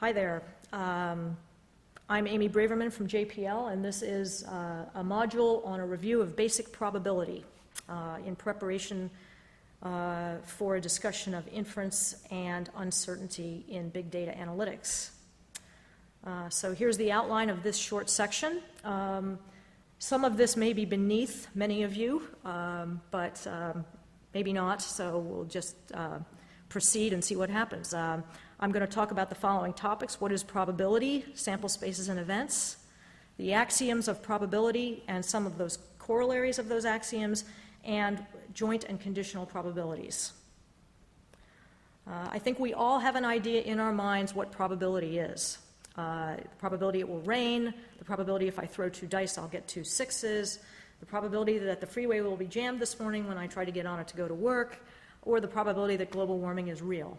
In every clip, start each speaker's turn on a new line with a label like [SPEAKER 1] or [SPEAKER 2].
[SPEAKER 1] Hi there. I'm Amy Braverman from JPL, and this is a module on a review of basic probability in preparation for a discussion of inference and uncertainty in big data analytics. So here's the outline of this short section. Some of this may be beneath many of you, but maybe not, so we'll just proceed and see what happens. I'm going to talk about the following topics: what is probability, sample spaces and events, the axioms of probability and some of those corollaries of those axioms, and joint and conditional probabilities. I think we all have an idea in our minds what probability is. The probability it will rain, the probability if I throw 2 dice I'll get 2 6s, the probability that the freeway will be jammed this morning when I try to get on it to go to work, or the probability that global warming is real.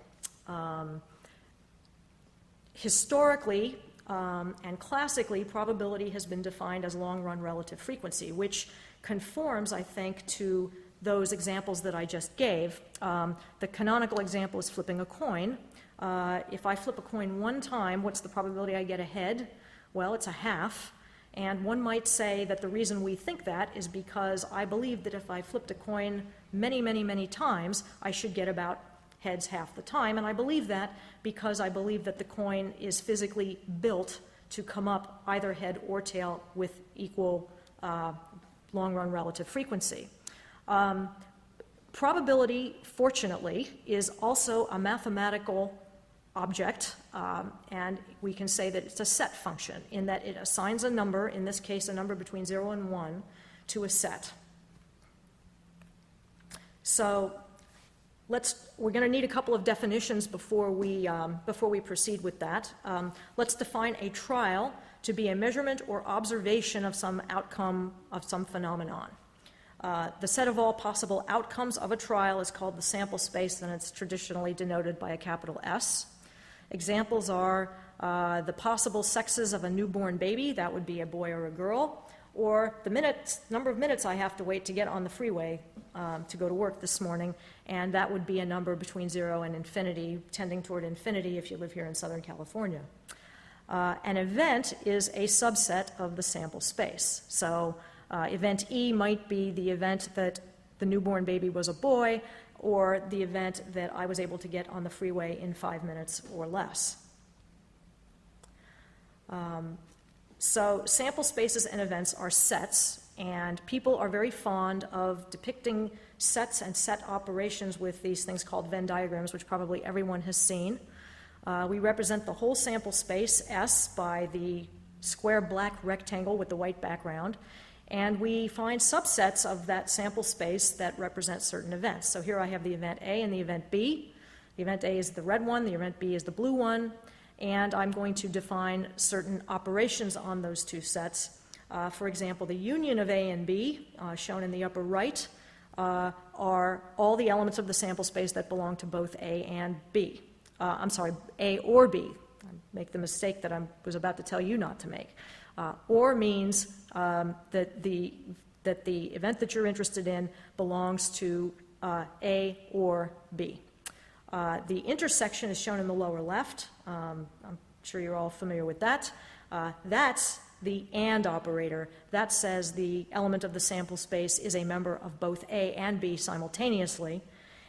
[SPEAKER 1] Historically and classically, probability has been defined as long-run relative frequency, which conforms, I think, to those examples that I just gave. The canonical example is flipping a coin. If I flip a coin 1 time, what's the probability I get a head? Well, it's a half. And one might say that the reason we think that is because I believe that if I flipped a coin many, many, many times, I should get about heads half the time. And I believe that because I believe that the coin is physically built to come up either head or tail with equal long-run relative frequency. Probability, fortunately, is also a mathematical object, and we can say that it's a set function in that it assigns a number, in this case a number between 0 and 1, to a set. So we're going to need a couple of definitions before we proceed with that. Let's define a trial to be a measurement or observation of some outcome of some phenomenon. The set of all possible outcomes of a trial is called the sample space, and it's traditionally denoted by a capital S. Examples are the possible sexes of a newborn baby, that would be a boy or a girl, or the number of minutes I have to wait to get on the freeway to go to work this morning, and that would be a number between 0 and infinity, tending toward infinity if you live here in Southern California. An event is a subset of the sample space. So event E might be the event that the newborn baby was a boy, or the event that I was able to get on the freeway in 5 minutes or less. So sample spaces and events are sets, and people are very fond of depicting sets and set operations with these things called Venn diagrams, which probably everyone has seen. We represent the whole sample space, S, by the square black rectangle with the white background, and we find subsets of that sample space that represent certain events. So here I have the event A and the event B. The event A is the red one, the event B is the blue one, and I'm going to define certain operations on those 2 sets. For example, the union of A and B, shown in the upper right, are all the elements of the sample space that belong to both A and B. A or B. I make the mistake that I was about to tell you not to make. Or means that the event that you're interested in belongs to A or B. The intersection is shown in the lower left. I'm sure you're all familiar with that. That's the AND operator. That says the element of the sample space is a member of both A and B simultaneously.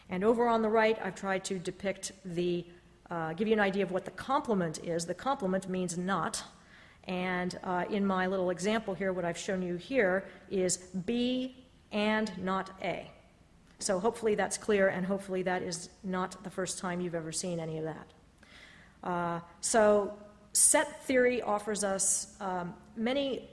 [SPEAKER 1] And over on the right, I've tried to depict give you an idea of what the complement is. The complement means not. And in my little example here, what I've shown you here is B and not A. So hopefully that's clear, and hopefully that is not the first time you've ever seen any of that. So set theory offers us many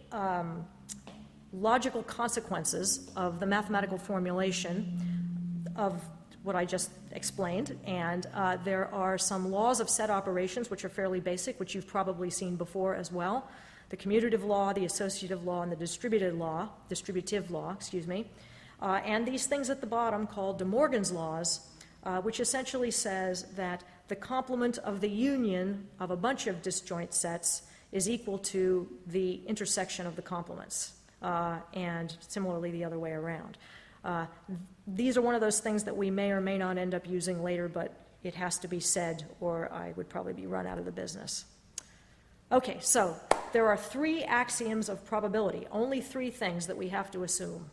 [SPEAKER 1] logical consequences of the mathematical formulation of what I just explained, and there are some laws of set operations which are fairly basic, which you've probably seen before as well. The commutative law, the associative law, and the distributive law, and these things at the bottom called DeMorgans Laws, which essentially says that the complement of the union of a bunch of disjoint sets is equal to the intersection of the complements, and similarly the other way around. These are one of those things that we may or may not end up using later, but it has to be said, or I would probably be run out of the business. Okay, so there are 3 axioms of probability, only 3 things that we have to assume.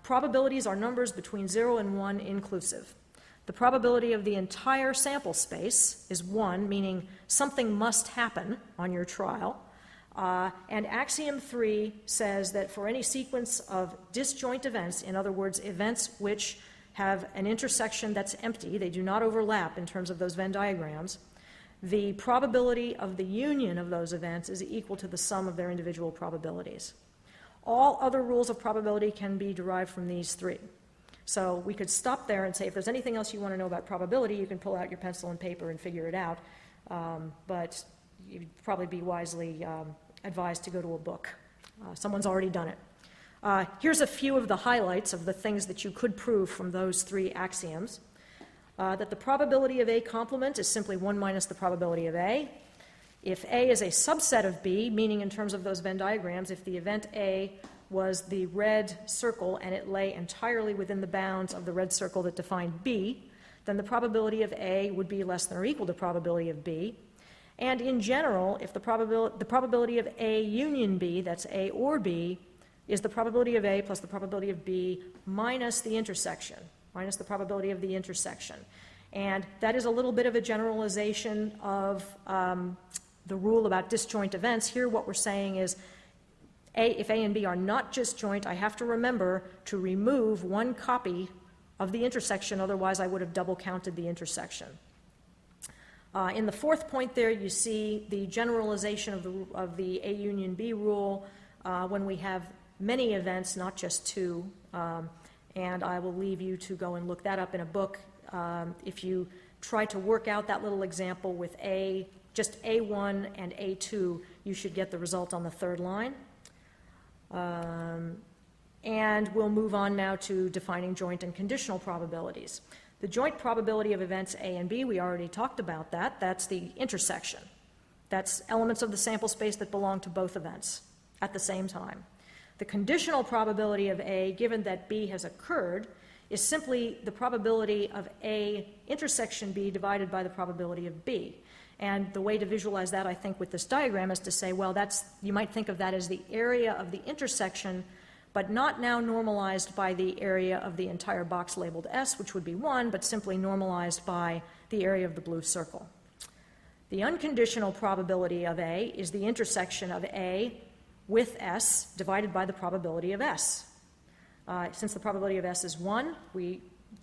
[SPEAKER 1] Probabilities are numbers between 0 and 1 inclusive. The probability of the entire sample space is 1, meaning something must happen on your trial. And axiom 3 says that for any sequence of disjoint events, in other words, events which have an intersection that's empty, they do not overlap in terms of those Venn diagrams, the probability of the union of those events is equal to the sum of their individual probabilities. All other rules of probability can be derived from these 3. So we could stop there and say, if there's anything else you want to know about probability, you can pull out your pencil and paper and figure it out. But you'd probably be wisely advised to go to a book. Someone's already done it. Here's a few of the highlights of the things that you could prove from those 3 axioms. That the probability of A complement is simply 1 minus the probability of A. If A is a subset of B, meaning in terms of those Venn diagrams, if the event A was the red circle and it lay entirely within the bounds of the red circle that defined B, then the probability of A would be less than or equal to the probability of B. And in general, if the probability of A union B, that's A or B, is the probability of A plus the probability of B minus the intersection, minus the probability of the intersection. And that is a little bit of a generalization of the rule about disjoint events. Here what we're saying is if A and B are not disjoint, I have to remember to remove 1 copy of the intersection, otherwise I would have double counted the intersection. In the 4th point there, you see the generalization of the A union B rule when we have many events, not just 2. And I will leave you to go and look that up in a book. If you try to work out that little example with just A1 and A2, you should get the result on the 3rd line. And we'll move on now to defining joint and conditional probabilities. The joint probability of events A and B, we already talked about that. That's the intersection. That's elements of the sample space that belong to both events at the same time. The conditional probability of A, given that B has occurred, is simply the probability of A intersection B divided by the probability of B. And the way to visualize that, I think, with this diagram is to say, well, you might think of that as the area of the intersection, but not now normalized by the area of the entire box labeled S, which would be 1, but simply normalized by the area of the blue circle. The unconditional probability of A is the intersection of A with S divided by the probability of S. Since the probability of S is 1,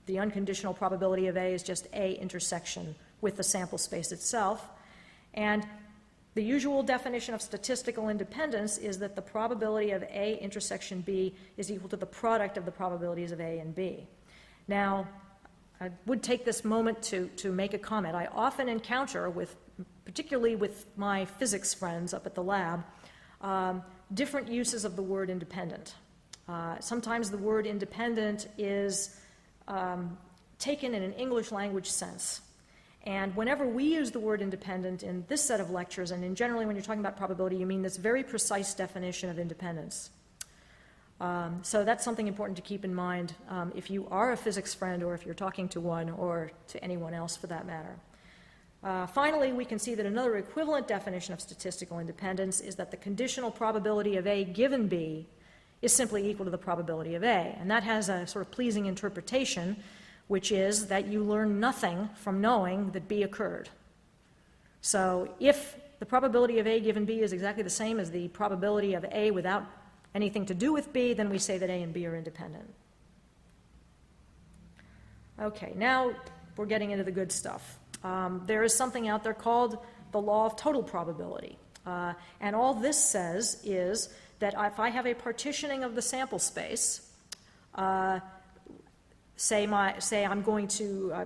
[SPEAKER 1] the unconditional probability of A is just A intersection with the sample space itself. And the usual definition of statistical independence is that the probability of A intersection B is equal to the product of the probabilities of A and B. Now, I would take this moment to make a comment. I often encounter, particularly with my physics friends up at the lab, different uses of the word independent. Sometimes the word independent is taken in an English language sense. And whenever we use the word independent in this set of lectures, and in generally when you're talking about probability, you mean this very precise definition of independence. So that's something important to keep in mind if you are a physics friend or if you're talking to one or to anyone else for that matter. Finally, we can see that another equivalent definition of statistical independence is that the conditional probability of A given B is simply equal to the probability of A. And that has a sort of pleasing interpretation, which is that you learn nothing from knowing that B occurred. So if the probability of A given B is exactly the same as the probability of A without anything to do with B, then we say that A and B are independent. Okay, now we're getting into the good stuff. There is something out there called the law of total probability. And all this says is that if I have a partitioning of the sample space, say I'm going to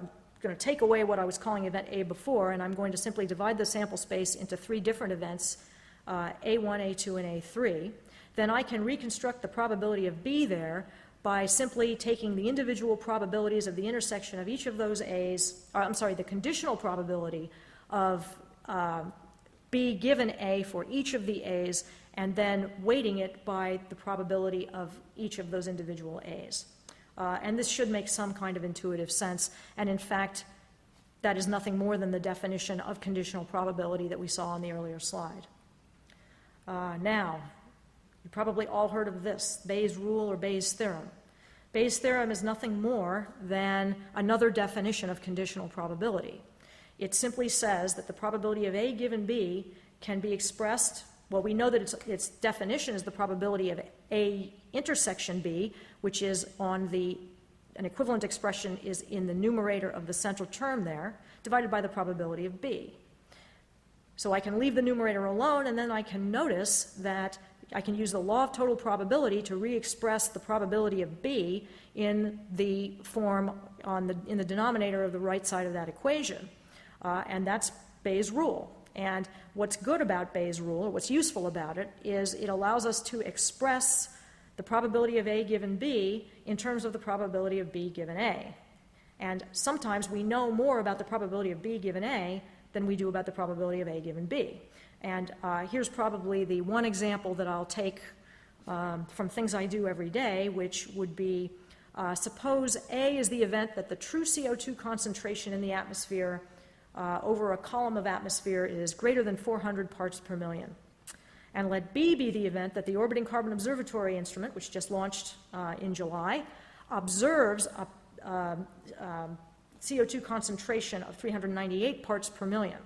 [SPEAKER 1] take away what I was calling event A before, and I'm going to simply divide the sample space into 3 different events, A1, A2, and A3, then I can reconstruct the probability of B there by simply taking the individual probabilities of the intersection of each of those A's, the conditional probability of B given A for each of the A's, and then weighting it by the probability of each of those individual A's. And this should make some kind of intuitive sense. And in fact, that is nothing more than the definition of conditional probability that we saw on the earlier slide. Now, you probably all heard of this, Bayes' rule or Bayes' theorem. Bayes' theorem is nothing more than another definition of conditional probability. It simply says that the probability of A given B can be expressed, well, we know that its definition is the probability of A intersection B, which is on an equivalent expression is in the numerator of the central term there, divided by the probability of B. So I can leave the numerator alone, and then I can notice that I can use the law of total probability to re-express the probability of B in the form in the denominator of the right side of that equation. And that's Bayes' rule. And what's good about Bayes' rule, or what's useful about it, is it allows us to express the probability of A given B in terms of the probability of B given A. And sometimes we know more about the probability of B given A than we do about the probability of A given B. And here's probably the one example that I'll take from things I do every day, which would be, suppose A is the event that the true CO2 concentration in the atmosphere over a column of atmosphere is greater than 400 parts per million. And let B be the event that the orbiting carbon observatory instrument, which just launched in July, observes a CO2 concentration of 398 parts per million.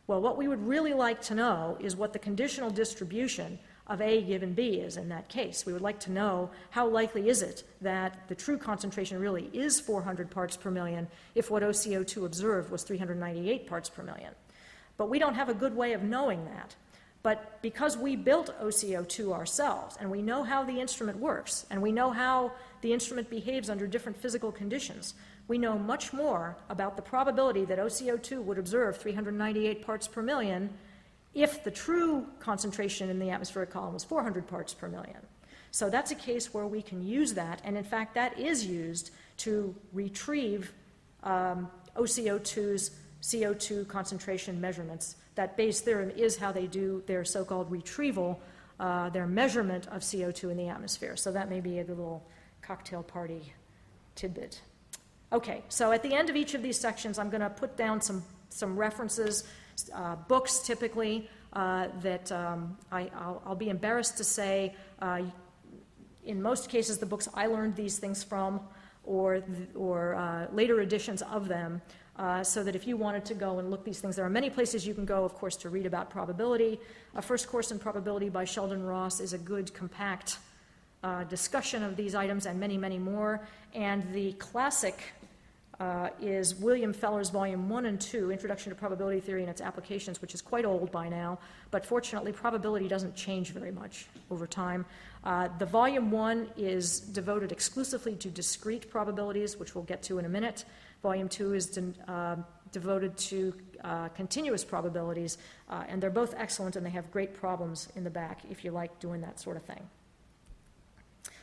[SPEAKER 1] Well, what we would really like to know is what the conditional distribution of A given B is in that case. We would like to know how likely is it that the true concentration really is 400 parts per million if what OCO2 observed was 398 parts per million. But we don't have a good way of knowing that. But because we built OCO2 ourselves, and we know how the instrument works, and we know how the instrument behaves under different physical conditions, we know much more about the probability that OCO2 would observe 398 parts per million if the true concentration in the atmospheric column was 400 parts per million. So that's a case where we can use that, and in fact that is used to retrieve OCO2's CO2 concentration measurements. That Bayes' theorem is how they do their so-called retrieval, their measurement of CO2 in the atmosphere. So that may be a little cocktail party tidbit. Okay, so at the end of each of these sections, I'm going to put down some references, books typically, that I'll be embarrassed to say, in most cases, the books I learned these things from, or later editions of them, so that if you wanted to go and look these things, there are many places you can go, of course, to read about probability. A first course in probability by Sheldon Ross is a good, compact discussion of these items and many, many more. And the classic is William Feller's Volume 1 and 2, Introduction to Probability Theory and Its Applications, which is quite old by now, but fortunately probability doesn't change very much over time. The Volume 1 is devoted exclusively to discrete probabilities, which we'll get to in a minute. Volume 2 is devoted to continuous probabilities, and they're both excellent, and they have great problems in the back if you like doing that sort of thing.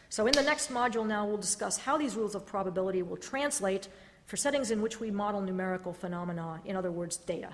[SPEAKER 1] So in the next module now, we'll discuss how these rules of probability will translate for settings in which we model numerical phenomena, in other words, data.